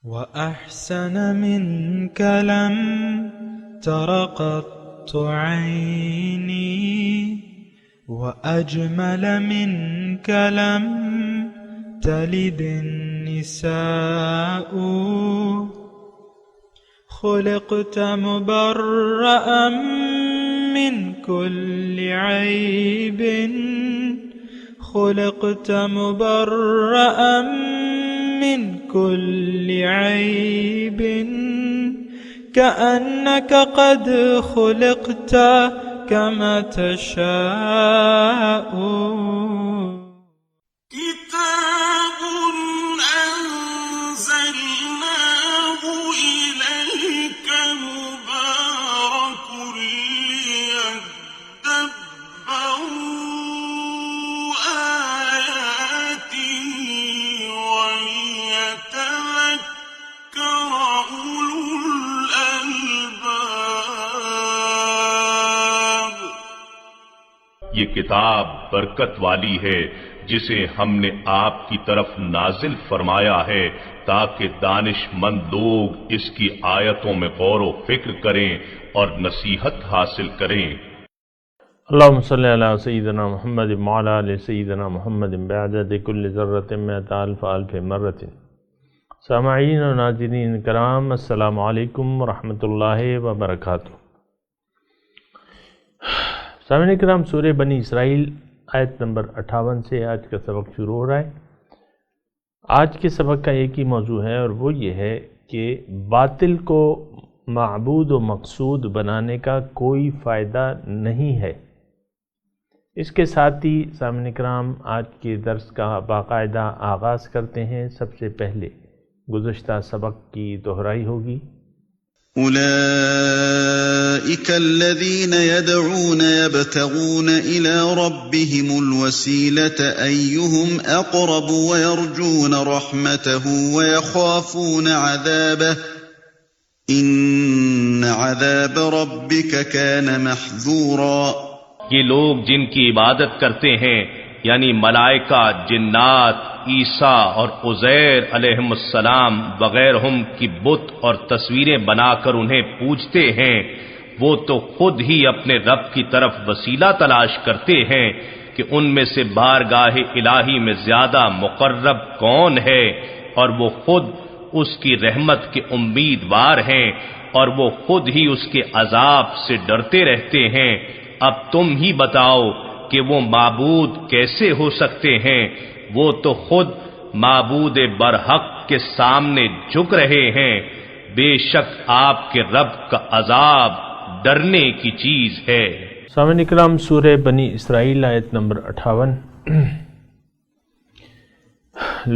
وأحسن منك لم تر قط عيني وأجمل منك لم تلد النساء خلقت مبرأ من كل عيب خلقت مبرأ من كل عيب كأنك قد خلقت كما تشاء كتاب أنزلناه إليك مبارك ليدبروا آياته وليتذكر أولو الألباب. یہ کتاب برکت والی ہے جسے ہم نے آپ کی طرف نازل فرمایا ہے تاکہ دانش مند لوگ اس کی آیتوں میں غور و فکر کریں اور نصیحت حاصل کریں. اللہم صلی علی سیدنا محمد وعلی آل سیدنا محمد بعدد کل ذرۃ مئۃ الف الف مرۃ. سامعین و ناظرین کرام، السلام علیکم ورحمۃ اللہ وبرکاتہ. سامعین کرام، سورہ بنی اسرائیل آیت نمبر 58 سے آج کا سبق شروع ہو رہا ہے. آج کے سبق کا ایک ہی موضوع ہے اور وہ یہ ہے کہ باطل کو معبود و مقصود بنانے کا کوئی فائدہ نہیں ہے. اس کے ساتھ ہی سامعین کرام آج کے درس کا باقاعدہ آغاز کرتے ہیں. سب سے پہلے گزشتہ سبق کی دہرائی ہوگی. أولئك الذين يدعون يبتغون إلى ربهم الوسيلة أيهم أقرب ويرجون رحمته ويخافون عذابه إن عذاب ربك كان محذورا. یہ لوگ جن کی عبادت کرتے ہیں یعنی ملائکہ، جنات، عیسیٰ اور عزیر علیہم السلام وغیرہم کی بت اور تصویریں بنا کر انہیں پوجتے ہیں، وہ تو خود ہی اپنے رب کی طرف وسیلہ تلاش کرتے ہیں کہ ان میں سے بارگاہ الہی میں زیادہ مقرب کون ہے، اور وہ خود اس کی رحمت کے امیدوار ہیں اور وہ خود ہی اس کے عذاب سے ڈرتے رہتے ہیں. اب تم ہی بتاؤ کہ وہ معبود کیسے ہو سکتے ہیں؟ وہ تو خود معبود برحق کے سامنے جھک رہے ہیں. بے شک آپ کے رب کا عذاب ڈرنے کی چیز ہے. سامعین اکرام، سورہ بنی اسرائیل آیت نمبر 58.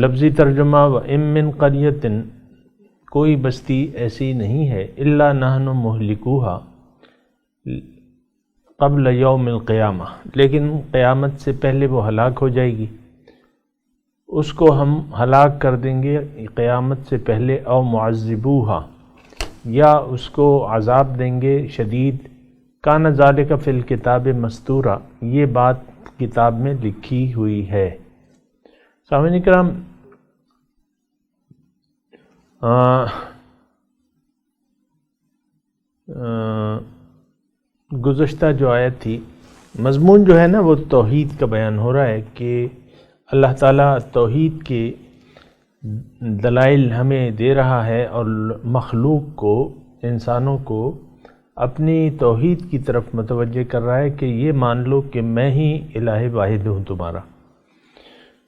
لفظی ترجمہ: وَإِن مِّن قَرْيَةٍ، کوئی بستی ایسی نہیں ہے، إِلَّا نَحْنُ مُهْلِكُوهَا قبل یوم القیامہ، لیکن قیامت سے پہلے وہ ہلاک ہو جائے گی. اس کو ہم ہلاک کر دیں گے قیامت سے پہلے. او معذبوہا، یا اس کو عذاب دیں گے شدید. کان ذالک فی الکتاب مستورا، یہ بات کتاب میں لکھی ہوئی ہے. سامعین کرام، گزشتہ جو آیت تھی، مضمون جو ہے نا وہ توحید کا بیان ہو رہا ہے کہ اللہ تعالیٰ توحید کے دلائل ہمیں دے رہا ہے اور مخلوق کو، انسانوں کو اپنی توحید کی طرف متوجہ کر رہا ہے کہ یہ مان لو کہ میں ہی الہ واحد ہوں تمہارا.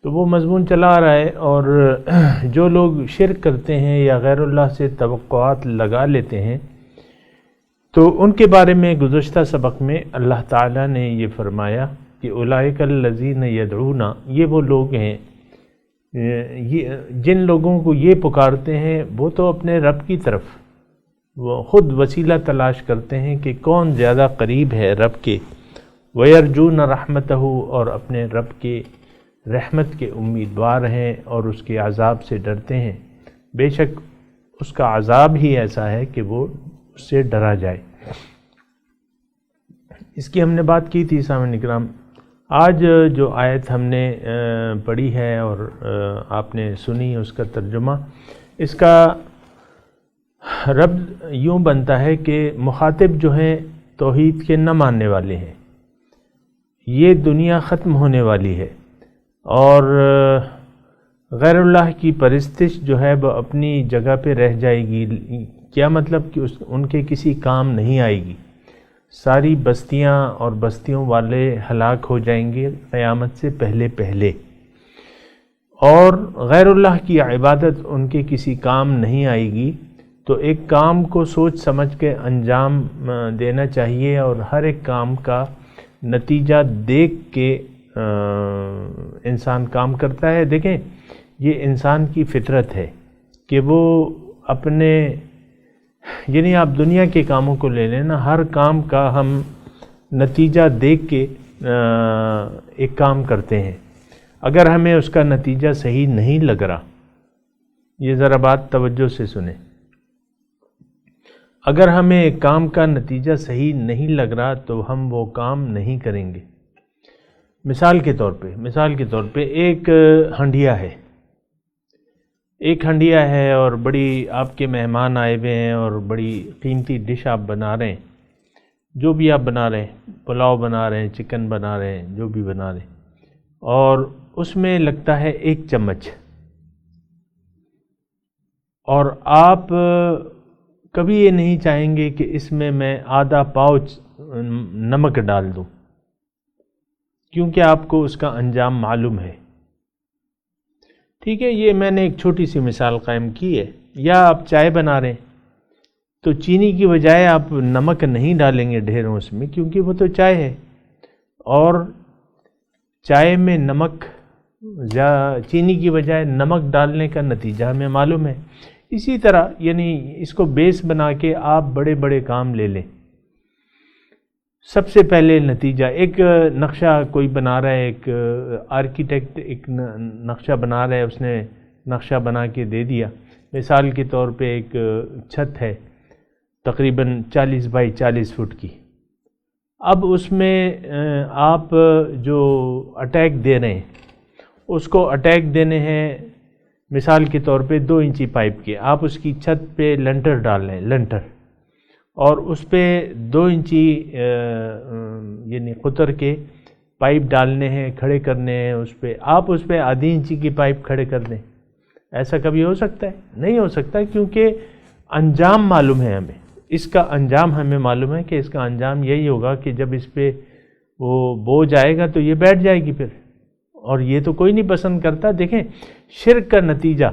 تو وہ مضمون چلا آ رہا ہے، اور جو لوگ شرک کرتے ہیں یا غیر اللہ سے توقعات لگا لیتے ہیں تو ان کے بارے میں گزشتہ سبق میں اللہ تعالیٰ نے یہ فرمایا کہ اولئک الذین یدعون، یہ وہ لوگ ہیں جن لوگوں کو یہ پکارتے ہیں وہ تو اپنے رب کی طرف وہ خود وسیلہ تلاش کرتے ہیں کہ کون زیادہ قریب ہے رب کے. وَيَرْجُونَ رَحْمَتَهُ، اور اپنے رب کے رحمت کے امیدوار ہیں اور اس کے عذاب سے ڈرتے ہیں. بے شک اس کا عذاب ہی ایسا ہے کہ وہ اس سے ڈرا جائے. اس کی ہم نے بات کی تھی سامعین کرام. آج جو آیت ہم نے پڑھی ہے اور آپ نے سنی اس کا ترجمہ، اس کا رب یوں بنتا ہے کہ مخاطب جو ہیں توحید کے نہ ماننے والے ہیں، یہ دنیا ختم ہونے والی ہے، اور غیر اللہ کی پرستش جو ہے وہ اپنی جگہ پہ رہ جائے گی۔ کیا مطلب کہ ان کے کسی کام نہیں آئے گی، ساری بستیاں اور بستیوں والے ہلاک ہو جائیں گے قیامت سے پہلے پہلے، اور غیر اللہ کی عبادت ان کے کسی کام نہیں آئے گی۔ تو ایک کام کو سوچ سمجھ کے انجام دینا چاہیے، اور ہر ایک کام کا نتیجہ دیکھ کے انسان کام کرتا ہے۔ دیکھیں، یہ انسان کی فطرت ہے کہ وہ اپنے، یعنی آپ دنیا کے کاموں کو لے لیں نا، ہر کام کا ہم نتیجہ دیکھ کے ایک کام کرتے ہیں۔ اگر ہمیں اس کا نتیجہ صحیح نہیں لگ رہا، یہ ذرا بات توجہ سے سنیں، اگر ہمیں ایک کام کا نتیجہ صحیح نہیں لگ رہا تو ہم وہ کام نہیں کریں گے۔ مثال کے طور پہ ایک ہنڈیا ہے اور بڑی آپ کے مہمان آئے ہوئے ہیں اور بڑی قیمتی ڈش آپ بنا رہے ہیں، جو بھی آپ بنا رہے ہیں، پلاؤ بنا رہے ہیں، چکن بنا رہے ہیں، جو بھی بنا رہے ہیں، اور اس میں لگتا ہے 1 چمچ، اور آپ کبھی یہ نہیں چاہیں گے کہ اس میں آدھا پاؤچ نمک ڈال دوں، کیونکہ آپ کو اس کا انجام معلوم ہے۔ ٹھیک ہے، یہ میں نے ایک چھوٹی سی مثال قائم کی ہے۔ یا آپ چائے بنا رہے ہیں تو چینی کی بجائے آپ نمک نہیں ڈالیں گے ڈھیروں اس میں، کیونکہ وہ تو چائے ہے، اور چائے میں نمک یا چینی کی بجائے نمک ڈالنے کا نتیجہ ہمیں معلوم ہے۔ اسی طرح یعنی اس کو بیس بنا کے آپ بڑے بڑے کام لے لیں۔ سب سے پہلے نتیجہ، ایک نقشہ کوئی بنا رہا ہے، ایک آرکیٹیکٹ ایک نقشہ بنا رہا ہے، اس نے نقشہ بنا کے دے دیا۔ مثال کے طور پہ ایک چھت ہے تقریباً 40 بائی 40 فٹ کی، اب اس میں آپ جو اٹیک دے رہے ہیں، اس کو اٹیک دینے ہیں مثال کے طور پہ 2 انچی پائپ کے، آپ اس کی چھت پہ لنٹر ڈال رہے ہیں، لنٹر، اور اس پہ 2 انچی یعنی قطر کے پائپ ڈالنے ہیں، کھڑے کرنے ہیں، آپ اس پہ آدھی انچی کی پائپ کھڑے کر دیں۔ ایسا کبھی ہو سکتا ہے؟ نہیں ہو سکتا، کیونکہ انجام معلوم ہے ہمیں، اس کا انجام ہمیں معلوم ہے کہ اس کا انجام یہی ہوگا کہ جب اس پہ وہ بوجھ آئے گا تو یہ بیٹھ جائے گی پھر، اور یہ تو کوئی نہیں پسند کرتا۔ دیکھیں، شرک کا نتیجہ،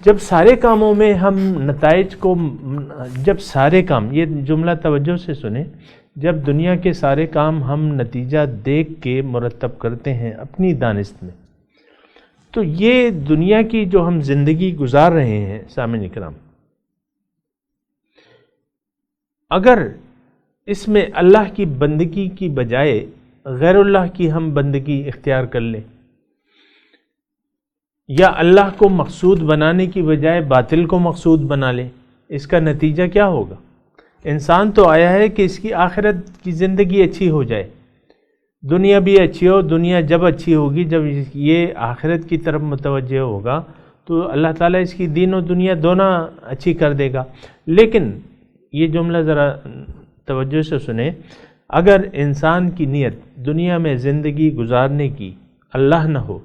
جب سارے کاموں میں ہم نتائج کو، جب سارے کام، یہ جملہ توجہ سے سنیں، جب دنیا کے سارے کام ہم نتیجہ دیکھ کے مرتب کرتے ہیں اپنی دانست میں، تو یہ دنیا کی جو ہم زندگی گزار رہے ہیں سامعین کرام، اگر اس میں اللہ کی بندگی کی بجائے غیر اللہ کی ہم بندگی اختیار کر لیں، یا اللہ کو مقصود بنانے کی بجائے باطل کو مقصود بنا لیں، اس کا نتیجہ کیا ہوگا؟ انسان تو آیا ہے کہ اس کی آخرت کی زندگی اچھی ہو جائے، دنیا بھی اچھی ہو۔ دنیا جب اچھی ہوگی، جب یہ آخرت کی طرف متوجہ ہوگا، تو اللہ تعالیٰ اس کی دین و دنیا دونوں اچھی کر دے گا۔ لیکن یہ جملہ ذرا توجہ سے سنیں، اگر انسان کی نیت دنیا میں زندگی گزارنے کی اللہ نہ ہو،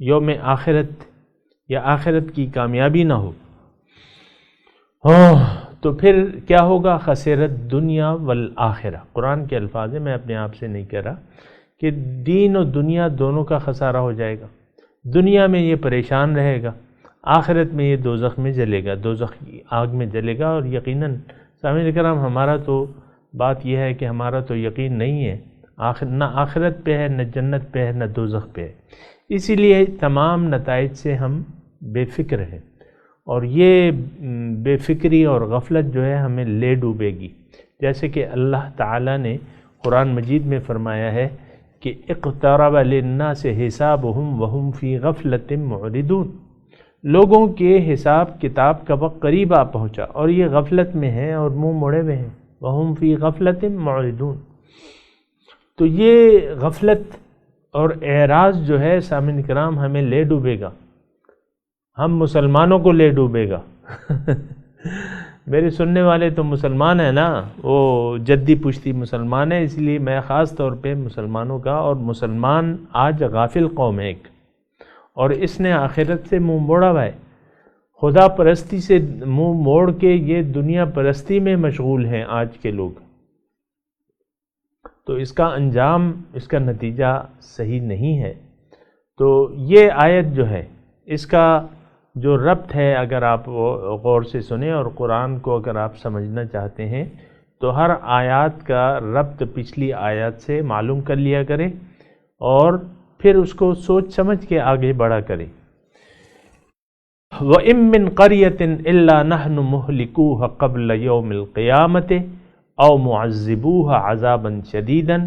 یوم آخرت یا آخرت کی کامیابی نہ ہو، تو پھر کیا ہوگا؟ خسرت دنیا والآخرہ۔ قرآن کے الفاظ ہیں، میں اپنے آپ سے نہیں کہہ رہا، کہ دین و دنیا دونوں کا خسارہ ہو جائے گا۔ دنیا میں یہ پریشان رہے گا، آخرت میں یہ دوزخ میں جلے گا، دوزخ کی آگ میں جلے گا۔ اور یقیناً سامعین کرام، ہمارا تو بات یہ ہے کہ ہمارا تو یقین نہیں ہے، نہ آخرت پہ ہے، نہ جنت پہ ہے، نہ دوزخ پہ ہے۔ اسی لیے تمام نتائج سے ہم بے فکر ہیں، اور یہ بے فکری اور غفلت جو ہے ہمیں لے ڈوبے گی۔ جیسے کہ اللہ تعالیٰ نے قرآن مجید میں فرمایا ہے کہ اقترب للناس حسابهم وهم فی غفلۃ معرضون، لوگوں کے حساب کتاب کا وقت قریب آ پہنچا اور یہ غفلت میں ہیں اور منہ موڑے ہوئے ہیں، وهم فی غفلۃ معرضون۔ تو یہ غفلت اور اعراض جو ہے سامعین کرام ہمیں لے ڈوبے گا، ہم مسلمانوں کو لے ڈوبے گا، میرے سننے والے تو مسلمان ہیں نا، وہ جدی پشتی مسلمان ہیں، اس لیے میں خاص طور پہ مسلمانوں کا، اور مسلمان آج غافل قوم ہے ایک، اور اس نے آخرت سے منہ موڑا ہوا ہے، خدا پرستی سے منہ موڑ کے یہ دنیا پرستی میں مشغول ہیں آج کے لوگ، تو اس کا انجام، اس کا نتیجہ صحیح نہیں ہے۔ تو یہ آیت جو ہے اس کا جو ربط ہے، اگر آپ غور سے سنیں اور قرآن کو اگر آپ سمجھنا چاہتے ہیں تو ہر آیات کا ربط پچھلی آیات سے معلوم کر لیا کریں اور پھر اس کو سوچ سمجھ کے آگے بڑھا کریں۔ وَإِن مِّن قَرْيَةٍ إِلَّا نَحْنُ مُهْلِكُوهَا قَبْلَ يَوْمِ الْقِيَامَةِ أَوْ مُعَذِّبُوهَا عَذَابًا شَدِيدًا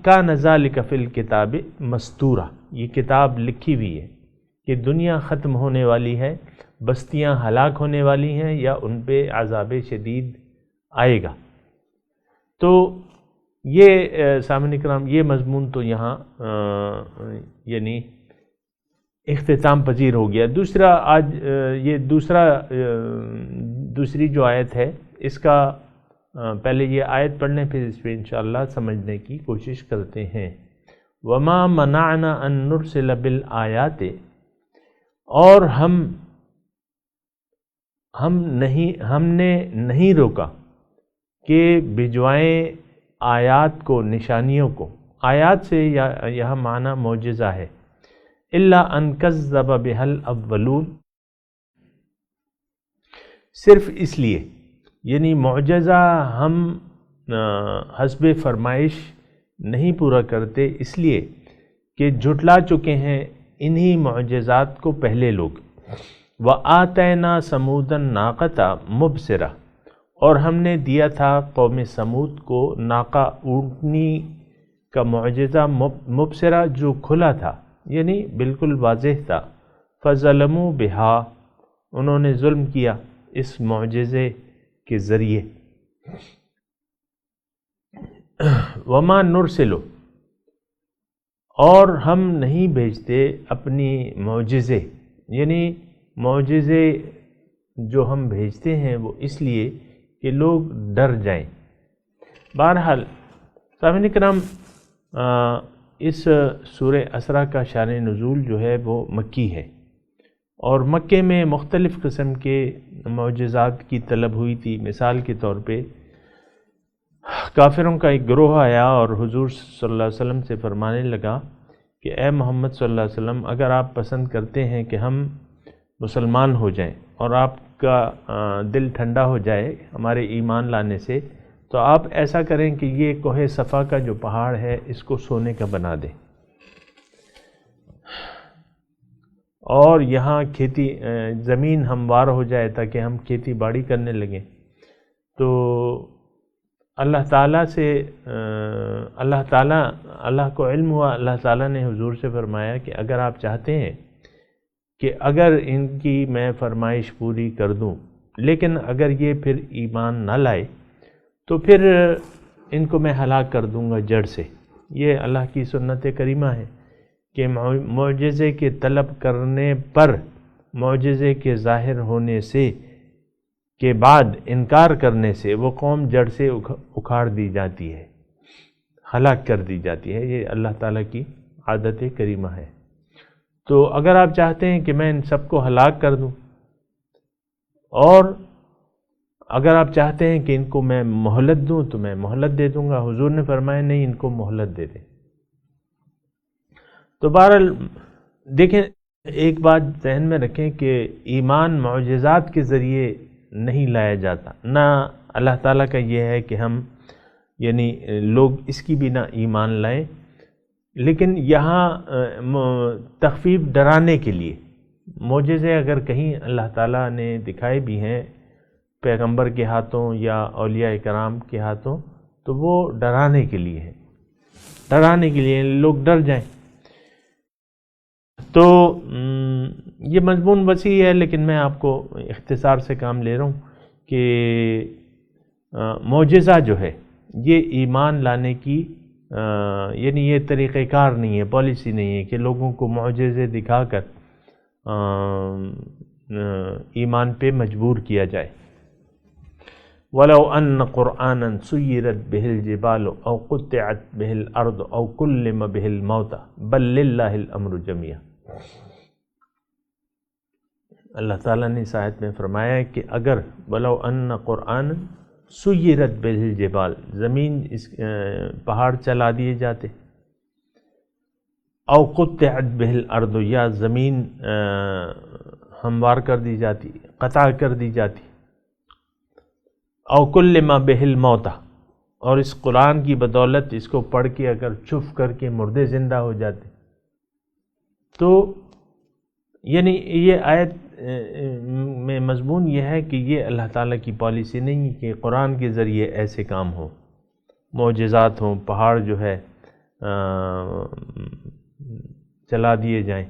كَانَ ذَلِكَ فِي الْكِتَابِ مَسْطُورًا۔ یہ کتاب لکھی ہوئی ہے کہ دنیا ختم ہونے والی ہے، بستیاں ہلاک ہونے والی ہیں یا ان پہ عذاب شدید آئے گا۔ تو یہ سامعین کرام، یہ مضمون تو یہاں یعنی اختتام پذیر ہو گیا۔ دوسرا آج یہ دوسری جو آیت ہے اس کا پہلے یہ آیت پڑھنے پھر اس پہ انشاءاللہ سمجھنے کی کوشش کرتے ہیں۔ وَمَا مَنَعْنَا أَن نُرْسِلَ بِالْآيَاتِ، اور ہم نے نہیں روکا کہ بھجوائیں آیات کو، نشانیوں کو۔ آیات سے یہاں معنی معجزہ ہے۔ الا ان کذب بها الاولون، صرف اس لیے، یعنی معجزہ ہم حسب فرمائش نہیں پورا کرتے، اس لیے کہ جھٹلا چکے ہیں انہی معجزات کو پہلے لوگ۔ وَآتَيْنَا سَمُودًا النَّاقَةَ مُبْصِرَةً، اور ہم نے دیا تھا قوم سمود کو ناقہ، اونٹنی کا معجزہ مبصرہ، جو کھلا تھا یعنی بالکل واضح تھا۔ فَظَلَمُوا بِهَا، انہوں نے ظلم کیا اس معجزے کے ذریعے۔ وَمَا نُرْسِلُ، اور ہم نہیں بھیجتے اپنی معجزے، یعنی معجزے جو ہم بھیجتے ہیں وہ اس لیے کہ لوگ ڈر جائیں۔ بہرحال سامعین کرام، اس سورہ اسرا کا شان نزول جو ہے وہ مکی ہے، اور مکے میں مختلف قسم کے معجزات کی طلب ہوئی تھی۔ مثال کے طور پہ کافروں کا ایک گروہ آیا اور حضور صلی اللہ علیہ وسلم سے فرمانے لگا کہ اے محمد صلی اللہ علیہ وسلم، اگر آپ پسند کرتے ہیں کہ ہم مسلمان ہو جائیں اور آپ کا دل ٹھنڈا ہو جائے ہمارے ایمان لانے سے، تو آپ ایسا کریں کہ یہ کوہ صفا کا جو پہاڑ ہے اس کو سونے کا بنا دیں، اور یہاں کھیتی زمین ہموار ہو جائے تاکہ ہم کھیتی باڑی کرنے لگیں۔ تو اللہ تعالیٰ سے اللہ کو علم ہوا، اللہ تعالیٰ نے حضور سے فرمایا کہ اگر آپ چاہتے ہیں کہ اگر ان کی میں فرمائش پوری کر دوں، لیکن اگر یہ پھر ایمان نہ لائے تو پھر ان کو میں ہلاک کر دوں گا جڑ سے۔ یہ اللہ کی سنت کریمہ ہے کہ معجزے کے طلب کرنے پر، معجزے کے ظاہر ہونے سے کے بعد انکار کرنے سے وہ قوم جڑ سے اکھاڑ دی جاتی ہے، ہلاک کر دی جاتی ہے۔ یہ اللہ تعالیٰ کی عادت کریمہ ہے۔ تو اگر آپ چاہتے ہیں کہ میں ان سب کو ہلاک کر دوں، اور اگر آپ چاہتے ہیں کہ ان کو میں مہلت دوں تو میں مہلت دے دوں گا۔ حضور نے فرمایا نہیں، ان کو مہلت دے دیں۔ تو بہرحال دیکھیں، ایک بات ذہن میں رکھیں کہ ایمان معجزات کے ذریعے نہیں لایا جاتا، نہ اللہ تعالیٰ کا یہ ہے کہ ہم یعنی لوگ اس کی بھی نہ ایمان لائیں، لیکن یہاں تخفیف ڈرانے کے لیے معجزے اگر کہیں اللہ تعالیٰ نے دکھائے بھی ہیں پیغمبر کے ہاتھوں یا اولیاء کرام کے ہاتھوں، تو وہ ڈرانے کے لیے ہے، ڈرانے کے لیے لوگ ڈر جائیں۔ تو یہ مضمون وسیع ہے، لیکن میں آپ کو اختصار سے کام لے رہا ہوں کہ معجزہ جو ہے یہ ایمان لانے کی یعنی یہ طریقہ کار نہیں ہے، پالیسی نہیں ہے کہ لوگوں کو معجزے دکھا کر ایمان پہ مجبور کیا جائے۔ وَلَوْ أَنَّ قُرْآنًا سُيِّرَتْ بِهِ الْجِبَالُ أَوْ قُطِّعَتْ بِهِ الْأَرْضُ أَوْ كُلِّمَ بِهِ الْمَوْتَى بَلْ لِلَّهِ الْأَمْرُ جَمِيعًا۔ اللہ تعالیٰ نے اس آیت میں فرمایا کہ اگر وَلَوْ أَنَّ قُرْآنًا سُيِّرَتْ بِهِ الْجِبَالُ، زمین پہاڑ چلا دیے جاتے، او قطعت بہ الارض، یا زمین ہموار کر دی جاتی، قطع کر دی جاتی، او کلم بہ الموتى، اور اس قرآن کی بدولت اس کو پڑھ کے اگر چھپ کر کے مردے زندہ ہو جاتے، تو یعنی یہ آیت میں مضمون یہ ہے کہ یہ اللہ تعالیٰ کی پالیسی نہیں کہ قرآن کے ذریعے ایسے کام ہو، معجزات ہوں، پہاڑ جو ہے چلا دیے جائیں،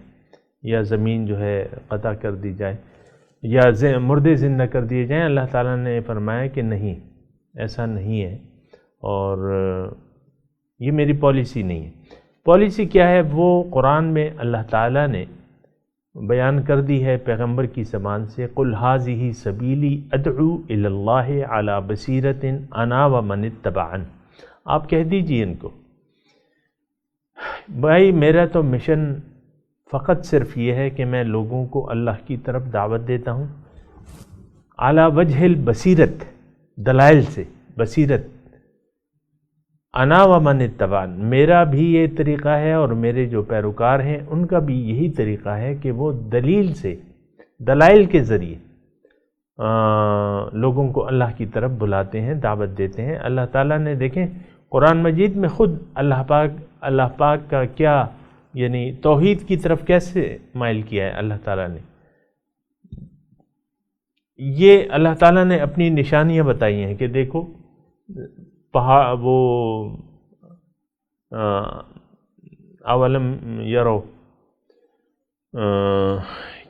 یا زمین جو ہے قطع کر دی جائے، یا مردے زندہ کر دیے جائیں۔ اللہ تعالیٰ نے فرمایا کہ نہیں، ایسا نہیں ہے، اور یہ میری پالیسی نہیں ہے۔ پالیسی کیا ہے؟ وہ قرآن میں اللہ تعالیٰ نے بیان کر دی ہے پیغمبر کی زبان سے، قُلْ هَٰذِهِ سَبِيلِي أَدْعُو إِلَى اللَّهِ عَلَىٰ بَصِيرَةٍ أَنَا وَمَنِ اتَّبَعَنِ۔ آپ کہہ دیجئے ان کو، بھائی میرا تو مشن فقط صرف یہ ہے کہ میں لوگوں کو اللہ کی طرف دعوت دیتا ہوں، اعلیٰ وجہ البصیرت، دلائل سے، بصیرت، انا ومن اتبعن، میرا بھی یہ طریقہ ہے اور میرے جو پیروکار ہیں ان کا بھی یہی طریقہ ہے کہ وہ دلیل سے، دلائل کے ذریعے لوگوں کو اللہ کی طرف بلاتے ہیں، دعوت دیتے ہیں۔ اللہ تعالیٰ نے دیکھیں قرآن مجید میں خود اللہ پاک کا کیا یعنی توحید کی طرف کیسے مائل کیا ہے اللہ تعالیٰ نے۔ یہ اللہ تعالیٰ نے اپنی نشانیاں بتائی ہیں کہ دیکھو وہ اولم یرو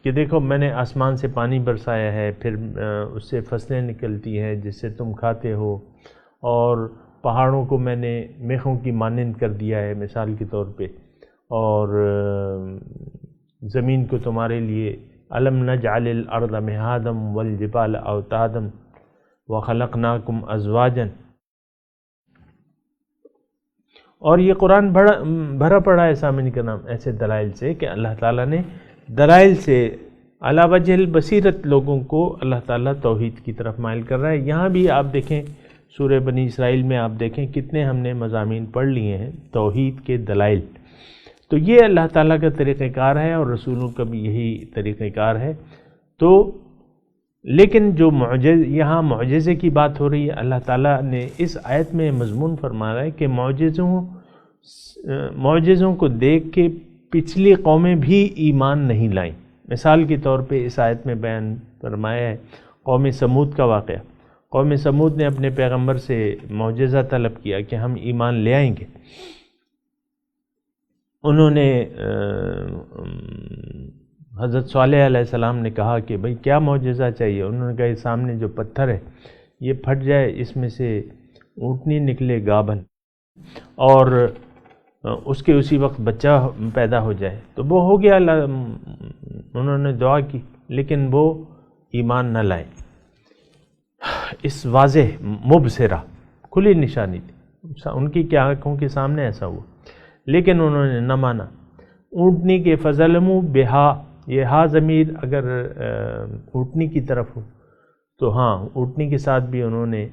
کہ دیکھو میں نے آسمان سے پانی برسایا ہے، پھر اس سے فصلیں نکلتی ہیں جس سے تم کھاتے ہو، اور پہاڑوں کو میں نے میخوں کی مانند کر دیا ہے مثال کے طور پہ، اور زمین کو تمہارے لیے الم نجعل الارض مہادا والجبال اوتادا وخلقناکم ازواجا، اور یہ قرآن بھرا پڑا ہے سامنے کا نام ایسے دلائل سے کہ اللہ تعالیٰ نے دلائل سے علی وجہ البصیرت لوگوں کو اللہ تعالیٰ توحید کی طرف مائل کر رہا ہے۔ یہاں بھی آپ دیکھیں سورہ بنی اسرائیل میں آپ دیکھیں کتنے ہم نے مضامین پڑھ لیے ہیں توحید کے دلائل۔ تو یہ اللہ تعالیٰ کا طریقہ کار ہے اور رسولوں کا بھی یہی طریقہ کار ہے۔ تو لیکن جو یہاں معجزے کی بات ہو رہی ہے، اللہ تعالیٰ نے اس آیت میں مضمون فرما رہا ہے کہ معجزوں کو دیکھ کے پچھلی قومیں بھی ایمان نہیں لائیں۔ مثال کے طور پہ اس آیت میں بیان فرمایا ہے قوم سمود کا واقعہ۔ قوم سمود نے اپنے پیغمبر سے معجزہ طلب کیا کہ ہم ایمان لے آئیں گے۔ انہوں نے حضرت صالح علیہ السلام نے کہا کہ بھئی کیا معجزہ چاہیے؟ انہوں نے کہا سامنے جو پتھر ہے یہ پھٹ جائے، اس میں سے اونٹنی نکلے گابن، اور اس کے اسی وقت بچہ پیدا ہو جائے۔ تو وہ ہو گیا، انہوں نے دعا کی، لیکن وہ ایمان نہ لائے۔ اس واضح مبصرہ کھلی نشانی تھی ان کی کیا آنکھوں کے سامنے ایسا ہوا، لیکن انہوں نے نہ مانا۔ اونٹنی کے فظلموا بہا، یہ ہا ضمیر اگر اونٹنی کی طرف ہو تو ہاں اونٹنی کے ساتھ بھی انہوں نے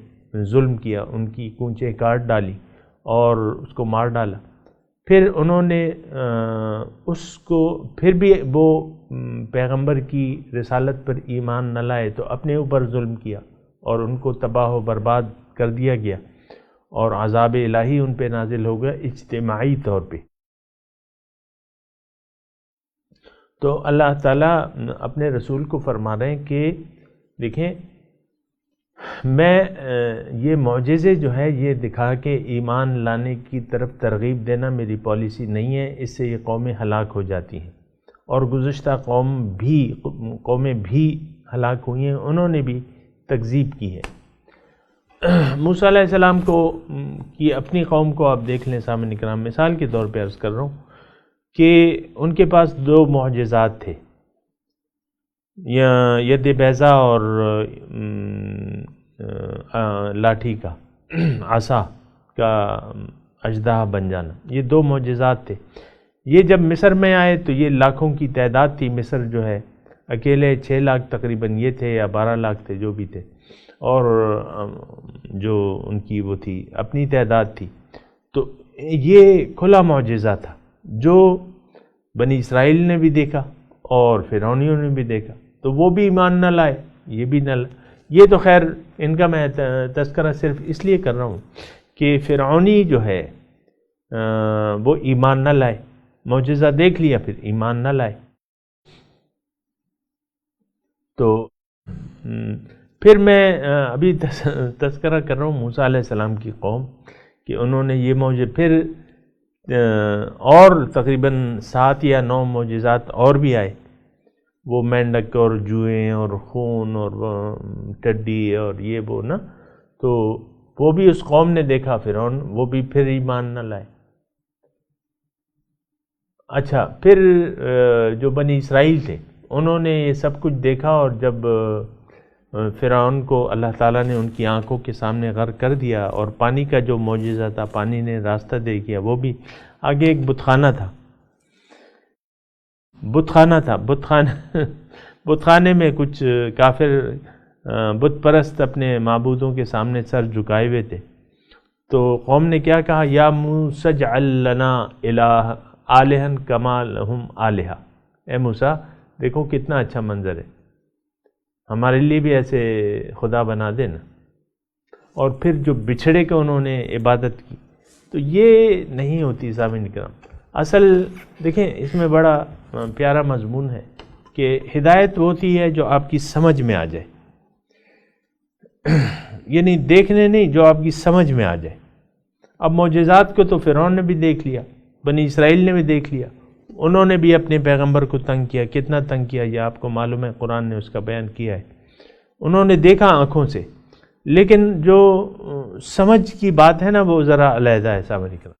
ظلم کیا، ان کی کونچیں کاٹ ڈالی اور اس کو مار ڈالا۔ پھر انہوں نے پھر بھی وہ پیغمبر کی رسالت پر ایمان نہ لائے تو اپنے اوپر ظلم کیا اور ان کو تباہ و برباد کر دیا گیا، اور عذاب الہی ان پہ نازل ہو گیا اجتماعی طور پہ۔ تو اللہ تعالیٰ اپنے رسول کو فرما رہے ہیں کہ دیکھیں میں یہ معجزے جو ہے یہ دکھا کے ایمان لانے کی طرف ترغیب دینا میری پالیسی نہیں ہے، اس سے یہ قومیں ہلاک ہو جاتی ہیں، اور گزشتہ قومیں بھی ہلاک ہوئی ہیں، انہوں نے بھی تکذیب کی ہے۔ موسیٰ علیہ السلام کی اپنی قوم کو آپ دیکھ لیں سامعین کرام، مثال کے طور پہ عرض کر رہا ہوں کہ ان کے پاس 2 معجزات تھے۔ ید بیضا اور لاٹھی کا عصا کا اژدہا بن جانا، یہ 2 معجزات تھے۔ یہ جب مصر میں آئے تو یہ لاکھوں کی تعداد تھی، مصر جو ہے اکیلے 6 لاکھ تقریباً یہ تھے یا 12 لاکھ تھے جو بھی تھے، اور جو ان کی وہ تھی اپنی تعداد تھی۔ تو یہ کھلا معجزہ تھا جو بنی اسرائیل نے بھی دیکھا اور فرعونیوں نے بھی دیکھا، تو وہ بھی ایمان نہ لائے، یہ بھی نہ لائے۔ یہ تو خیر ان کا میں تذکرہ صرف اس لیے کر رہا ہوں کہ فرعونی جو ہے وہ ایمان نہ لائے، معجزہ دیکھ لیا پھر ایمان نہ لائے۔ تو پھر میں ابھی تذکرہ کر رہا ہوں موسیٰ علیہ السلام کی قوم کہ انہوں نے یہ معجزہ، پھر اور تقریباً 7 یا 9 معجزات اور بھی آئے، وہ مینڈک اور جوئیں اور خون اور ٹڈی اور یہ وہ نا، تو وہ بھی اس قوم نے دیکھا فرعون، وہ بھی پھر ایمان نہ لائے۔ اچھا، پھر جو بنی اسرائیل تھے انہوں نے یہ سب کچھ دیکھا، اور جب فرعون کو اللہ تعالیٰ نے ان کی آنکھوں کے سامنے غرق کر دیا، اور پانی کا جو معجزہ تھا، پانی نے راستہ دے دیا، وہ بھی آگے ایک بت خانہ تھا، بت خانے میں کچھ کافر بت پرست اپنے معبودوں کے سامنے سر جھکائے ہوئے تھے۔ تو قوم نے کیا کہا، یا موسیٰ اجعل لنا الہا کما لہم الہہ، اے موسیٰ دیکھو کتنا اچھا منظر ہے، ہمارے لیے بھی ایسے خدا بنا دینا۔ اور پھر جو بچھڑے کے انہوں نے عبادت کی، تو یہ نہیں ہوتی سامعین کرام۔ اصل دیکھیں اس میں بڑا پیارا مضمون ہے کہ ہدایت وہ ہوتی ہے جو آپ کی سمجھ میں آ جائے، یعنی دیکھنے نہیں، جو آپ کی سمجھ میں آ جائے۔ اب معجزات کو تو فرعون نے بھی دیکھ لیا، بنی اسرائیل نے بھی دیکھ لیا، انہوں نے بھی اپنے پیغمبر کو تنگ کیا، کتنا تنگ کیا یہ آپ کو معلوم ہے، قرآن نے اس کا بیان کیا ہے۔ انہوں نے دیکھا آنکھوں سے، لیکن جو سمجھ کی بات ہے نا وہ ذرا علیحدہ ہے سامنے کرام۔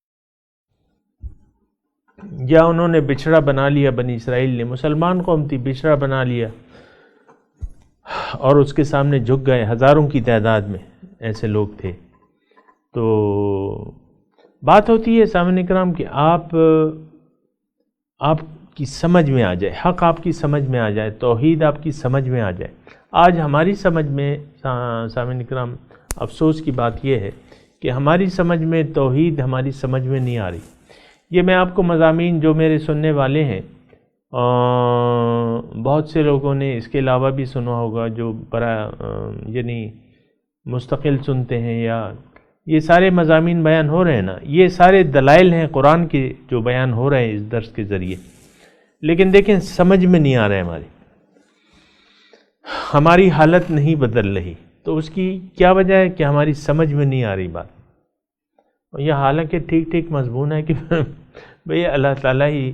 یا انہوں نے بچھڑا بنا لیا، بنی اسرائیل نے، مسلمان قوم تھی، بچھڑا بنا لیا اور اس کے سامنے جھک گئے، ہزاروں کی تعداد میں ایسے لوگ تھے۔ تو بات ہوتی ہے سامنے کرام کہ آپ کی سمجھ میں آ جائے، حق آپ کی سمجھ میں آ جائے، توحید آپ کی سمجھ میں آ جائے۔ آج ہماری سمجھ میں سامعین کرام افسوس کی بات یہ ہے کہ ہماری سمجھ میں توحید ہماری سمجھ میں نہیں آ رہی۔ یہ میں آپ کو مضامین جو میرے سننے والے ہیں، بہت سے لوگوں نے اس کے علاوہ بھی سنا ہوگا جو یعنی مستقل سنتے ہیں، یا یہ سارے مضامین بیان ہو رہے ہیں نا، یہ سارے دلائل ہیں قرآن کے جو بیان ہو رہے ہیں اس درس کے ذریعے، لیکن دیکھیں سمجھ میں نہیں آ رہے، ہماری حالت نہیں بدل رہی۔ تو اس کی کیا وجہ ہے کہ ہماری سمجھ میں نہیں آ رہی بات۔ اور یہ حالانکہ ٹھیک مضمون ہے کہ بھئی اللہ تعالیٰ ہی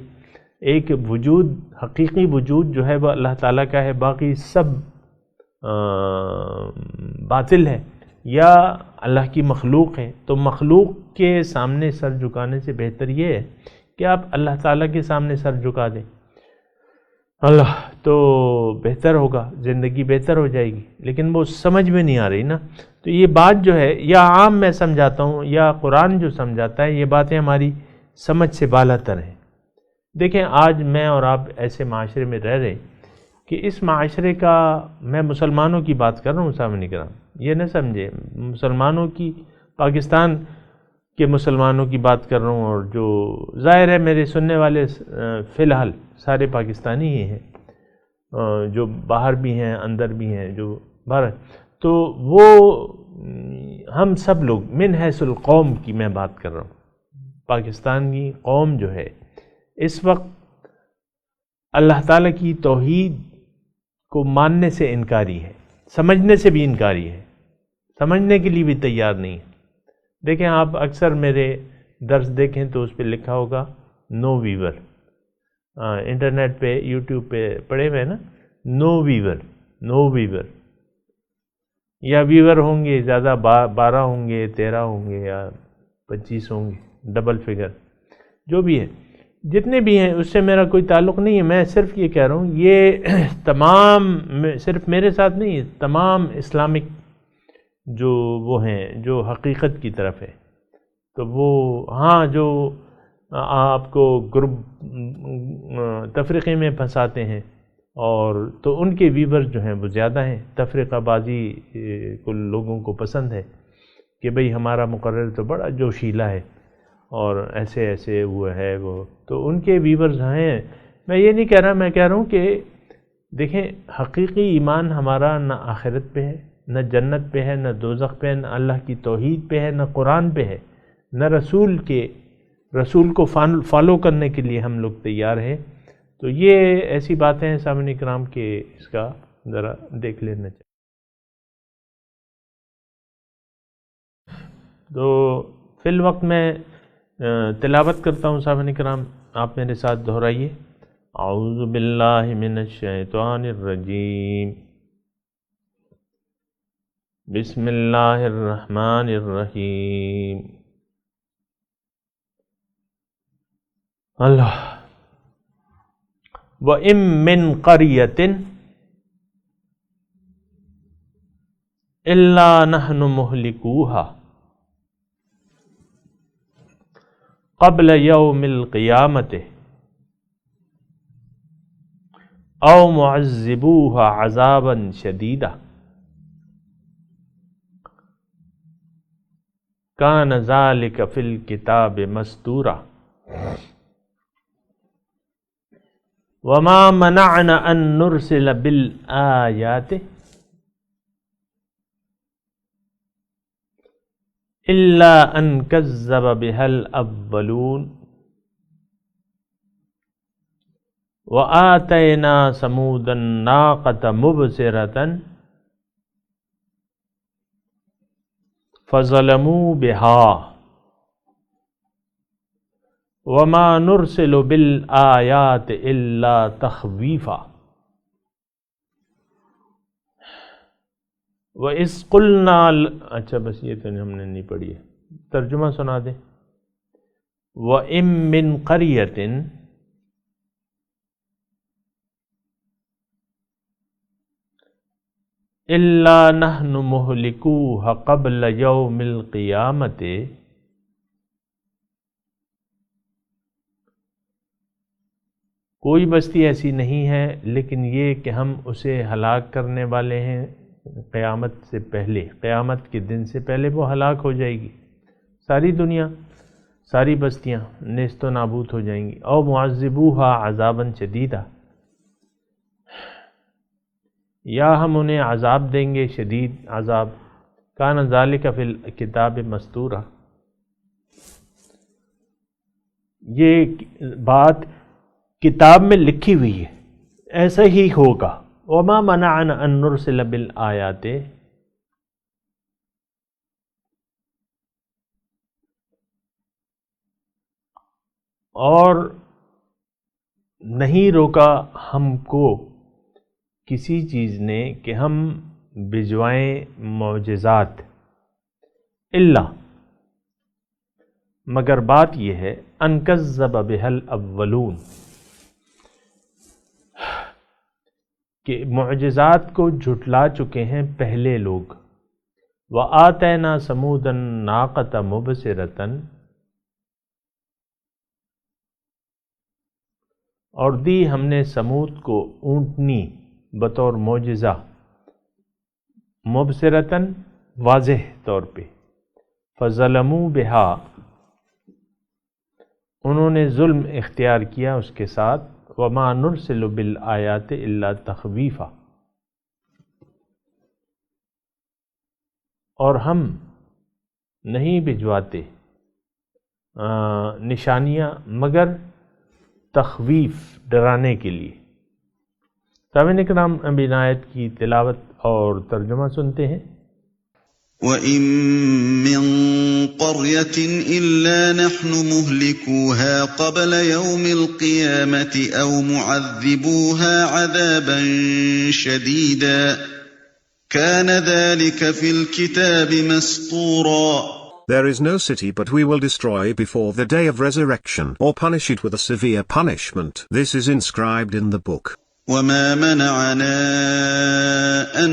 ایک وجود، حقیقی وجود جو ہے وہ اللہ تعالیٰ کا ہے، باقی سب باطل ہے یا اللہ کی مخلوق ہے۔ تو مخلوق کے سامنے سر جھکانے سے بہتر یہ ہے کہ آپ اللہ تعالیٰ کے سامنے سر جھکا دیں، اللہ تو بہتر ہوگا، زندگی بہتر ہو جائے گی۔ لیکن وہ سمجھ میں نہیں آ رہی نا، تو یہ بات جو ہے یا عام میں سمجھاتا ہوں یا قرآن جو سمجھاتا ہے، یہ باتیں ہماری سمجھ سے بالا تر ہیں۔ دیکھیں آج میں اور آپ ایسے معاشرے میں رہ رہے کہ اس معاشرے کا، میں مسلمانوں کی بات کر رہا ہوں سامنے کرام، یہ نہ سمجھے مسلمانوں کی، پاکستان کے مسلمانوں کی بات کر رہا ہوں، اور جو ظاہر ہے میرے سننے والے فی الحال سارے پاکستانی ہی ہیں، جو باہر بھی ہیں اندر بھی ہیں، جو باہر، تو وہ ہم سب لوگ من حیث القوم کی میں بات کر رہا ہوں۔ پاکستانی قوم جو ہے اس وقت اللہ تعالیٰ کی توحید کو ماننے سے انکاری ہے، سمجھنے سے بھی انکاری ہے، سمجھنے کے لیے بھی تیار نہیں ہے۔ دیکھیں آپ اکثر میرے درس دیکھیں تو اس پہ لکھا ہوگا نو ویور، انٹرنیٹ پہ یوٹیوب پہ پڑے ہوئے نا، نو ویور، یا ویور ہوں گے زیادہ 12 ہوں گے، 13 ہوں گے یا 25 ہوں گے، ڈبل فگر جو بھی ہے۔ جتنے بھی ہیں اس سے میرا کوئی تعلق نہیں ہے، میں صرف یہ کہہ رہا ہوں یہ تمام، صرف میرے ساتھ نہیں ہے، تمام اسلامک جو وہ ہیں جو حقیقت کی طرف ہے، تو وہ ہاں جو آپ کو گروپ تفریقے میں پھنساتے ہیں، اور تو ان کے ویورز جو ہیں وہ زیادہ ہیں، تفریقہ بازی کو لوگوں کو پسند ہے کہ بھئی ہمارا مقرر تو بڑا جوشیلا ہے اور ایسے ایسے وہ ہے، وہ تو ان کے ویورز ہیں۔ میں یہ نہیں کہہ رہا، میں کہہ رہا ہوں کہ دیکھیں حقیقی ایمان ہمارا نہ آخرت پہ ہے، نہ جنت پہ ہے، نہ دوزخ پہ ہے، نہ اللہ کی توحید پہ ہے، نہ قرآن پہ ہے، نہ رسول کو فالو کرنے کے لیے ہم لوگ تیار ہیں۔ تو یہ ایسی باتیں ہیں سامعین کرام کہ اس کا ذرا دیکھ لینا چاہیے۔ تو فی الوقت میں تلاوت کرتا ہوں سامعین کرام، آپ میرے ساتھ دہرائیے۔ اعوذ باللہ من الشیطان الرجیم، بسم اللہ الرحمن الرحیم۔ اللہ وَإِن مِّن قَرْيَةٍ إِلَّا نَحْنُ مُهْلِكُوهَا قبل یوم القیامت او معذبوها عذابا شدیدا کان ذلک فی الکتاب مستورا وما منعنا ان نرسل بالآیات الا ان کذب بها الاولون وآتینا ثمود الناقة مبصرة فظلموا بها وما نرسل بالآیات الا تخویفا وَإِذْ قُلْنَا اچھا بس یہ تو ہم نے نہیں پڑھی ہے، ترجمہ سنا دیں۔ وَإِن مِّن قَرْيَةٍ إِلَّا نَحْنُ مُهْلِكُوهَا قَبْلَ يَوْمِ الْقِيَامَةِ کوئی بستی ایسی نہیں ہے لیکن یہ کہ ہم اسے ہلاک کرنے والے ہیں قیامت سے پہلے، قیامت کے دن سے پہلے وہ ہلاک ہو جائے گی، ساری دنیا، ساری بستیاں نیست و نابود ہو جائیں گی۔ او معذبوها عذابا شدیدا، یا ہم انہیں عذاب دیں گے، شدید عذاب۔ کان ذالک فی الکتاب مستورا، یہ بات کتاب میں لکھی ہوئی ہے، ایسا ہی ہوگا۔ وما منعنا ان نرسل بالآیات، اور نہیں روکا ہم کو کسی چیز نے کہ ہم بھجوائیں معجزات، الا مگر بات یہ ہے ان کذب بها الاولون کہ معجزات کو جھٹلا چکے ہیں پہلے لوگ۔ وَآتَيْنَا ثَمُودَ النَّاقَةَ مُبْصِرَةً، اور دی ہم نے سمود کو اونٹنی بطور معجزہ، مبصرتاً واضح طور پہ، فظلموا بها انہوں نے ظلم اختیار کیا اس کے ساتھ، وما نرسل بالآیات الا تخویفا اور ہم نہیں بھجواتے نشانیاں مگر تخویف، ڈرانے کے لیے۔ سامعین کرام ابھی آیت کی تلاوت اور ترجمہ سنتے ہیں۔ وَإِن مِّن قَرْيَةٍ إِلَّا نَحْنُ مُهْلِكُوهَا قَبْلَ يَوْمِ الْقِيَامَةِ أَوْ مُعَذِّبُوهَا عَذَابًا شَدِيدًا كَانَ ذَلِكَ فِي الْكِتَابِ مَسْطُورًا۔ There is no city but we will destroy before the day of resurrection or punish it with a severe punishment. This is inscribed in the book. وما منعنا أن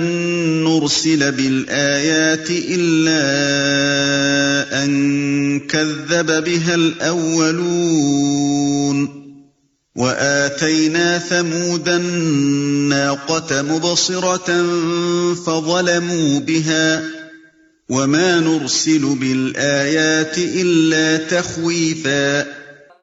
نرسل بالآيات إلا أن كذب بها الأولون وآتينا ثمود الناقة مبصرة فظلموا بها وما نرسل بالآيات إلا تخويفا.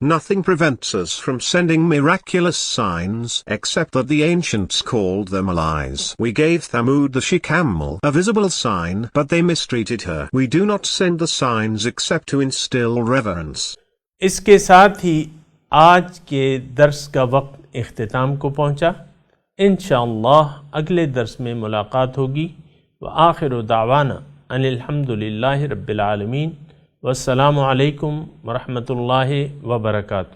Nothing prevents us from sending miraculous signs except that the ancients called them lies. We gave Thamud the she-camel a visible sign, but they mistreated her. We do not send the signs except to instill reverence. اس کے ساتھ ہی آج کے درس کا وقت اختتام کو پہنچا. انشاءاللہ اگلے درس میں ملاقات ہوگی. وآخر دعوانا ان الحمدللہ رب العالمین. والسلام علیکم ورحمۃ اللہ وبرکاتہ.